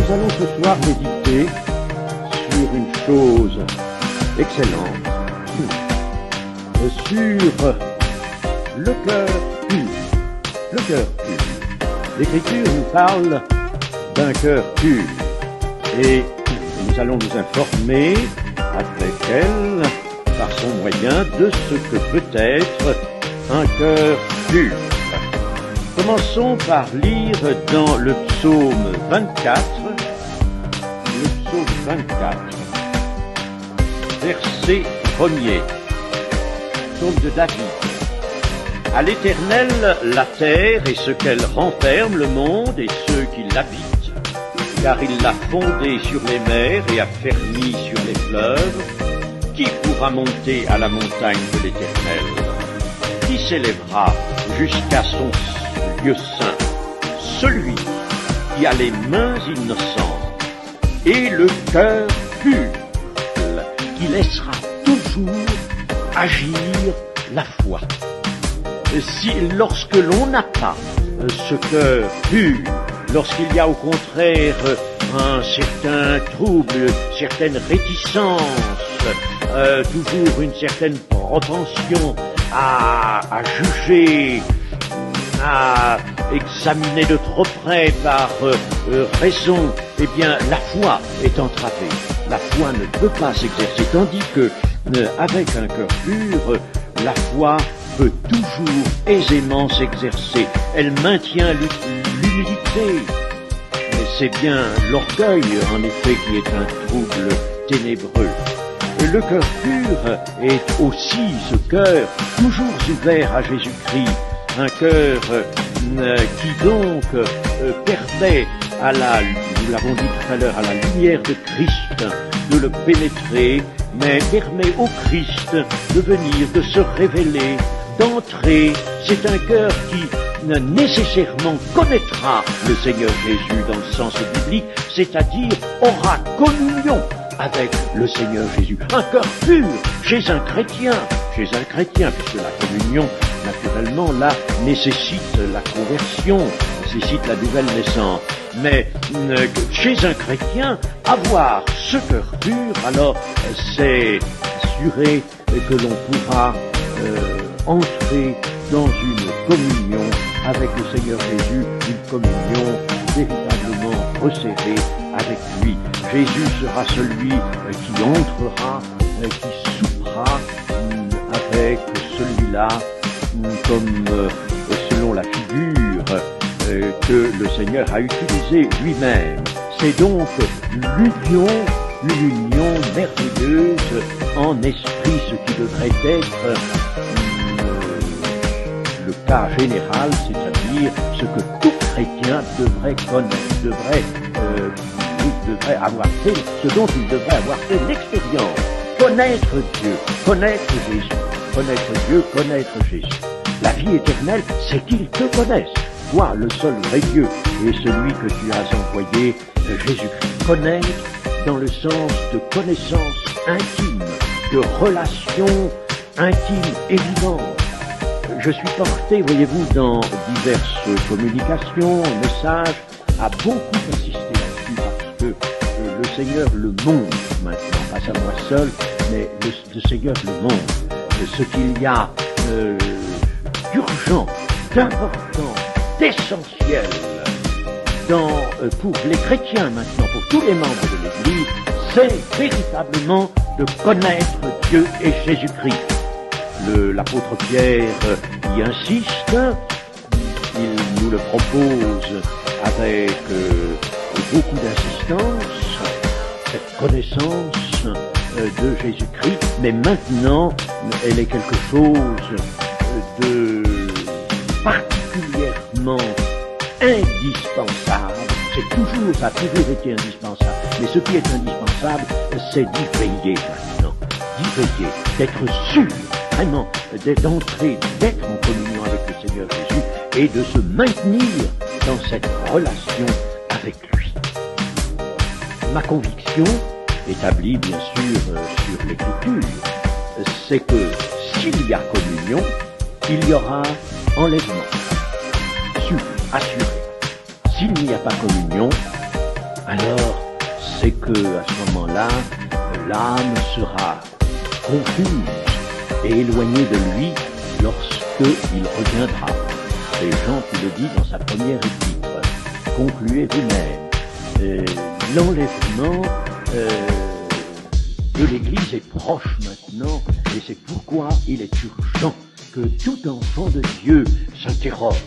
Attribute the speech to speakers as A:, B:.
A: Nous allons ce soir méditer sur une chose excellente, sur le cœur pur. Le cœur pur. L'Écriture nous parle d'un cœur pur et nous allons nous informer avec elle, par son moyen, de ce que peut être un cœur pur. Commençons par lire dans le psaume 24, verset 1er, psaume de David. À l'Éternel la terre et ce qu'elle renferme, le monde et ceux qui l'habitent, car il l'a fondée sur les mers et affermie sur les fleuves. Qui pourra monter à la montagne de l'Éternel? Qui s'élèvera jusqu'à son lieu saint? Celui qui a les mains innocentes et le cœur pur, qui laissera toujours agir la foi. Si lorsque l'on n'a pas ce cœur pur, lorsqu'il y a au contraire un certain trouble, certaine réticence, toujours une certaine propension à juger, à examiner de trop près par raison, eh bien la foi est entravée. La foi ne peut pas s'exercer, tandis que avec un cœur pur, la foi peut toujours aisément s'exercer. Elle maintient l'humilité. Mais c'est bien l'orgueil, en effet, qui est un trouble ténébreux. Le cœur pur est aussi ce cœur toujours ouvert à Jésus-Christ. Un cœur qui donc permet nous l'avons dit tout à l'heure, à la lumière de Christ de le pénétrer, mais permet au Christ de venir, de se révéler, d'entrer. C'est un cœur qui nécessairement connaîtra le Seigneur Jésus dans le sens biblique, c'est-à-dire aura communion avec le Seigneur Jésus. Un cœur pur chez un chrétien, puisque la communion, naturellement, là, nécessite la conversion, nécessite la nouvelle naissance. Mais chez un chrétien, avoir ce cœur pur, alors c'est assuré que l'on pourra entrer dans une communion avec le Seigneur Jésus, une communion véritablement resserrée avec lui. Jésus sera celui qui entrera, qui soupera avec celui-là, comme selon la figure que le Seigneur a utilisée lui-même. C'est donc l'union merveilleuse en esprit, ce qui devrait être le cas général, c'est-à-dire ce que tout chrétien devrait connaître, devrait avoir fait, ce dont il devrait avoir fait l'expérience. Connaître Dieu, connaître Jésus, connaître Dieu, connaître Jésus. La vie éternelle, c'est qu'il te connaisse, toi, le seul vrai Dieu, et celui que tu as envoyé, Jésus-Christ. Connaître dans le sens de connaissance intime, de relation intime, évidente. Je suis porté, voyez-vous, dans diverses communications, messages, à beaucoup insister là-dessus, parce que le Seigneur le montre maintenant, pas à moi seul, mais le Seigneur le montre. Ce qu'il y a d'urgent, d'important, d'essentiel pour les chrétiens maintenant, pour tous les membres de l'Église, c'est véritablement de connaître Dieu et Jésus-Christ. L'apôtre Pierre y insiste, il nous le propose avec beaucoup d'insistance, cette connaissance de Jésus-Christ, mais maintenant elle est quelque chose de particulièrement indispensable. Ça a toujours été indispensable, mais ce qui est indispensable, c'est d'y veiller maintenant, d'être sûr, vraiment, d'entrer, d'être en communion avec le Seigneur Jésus et de se maintenir dans cette relation avec lui. Ma conviction, établie bien sûr sur l'Écriture, c'est que s'il y a communion, il y aura enlèvement, sûr, assuré. S'il n'y a pas communion, alors c'est que à ce moment-là, l'âme sera confuse et éloignée de lui lorsque il reviendra. C'est Jean qui le dit dans sa première épître. Concluez vous-même. L'enlèvement de l'Église est proche maintenant, et c'est pourquoi il est urgent que tout enfant de Dieu s'interroge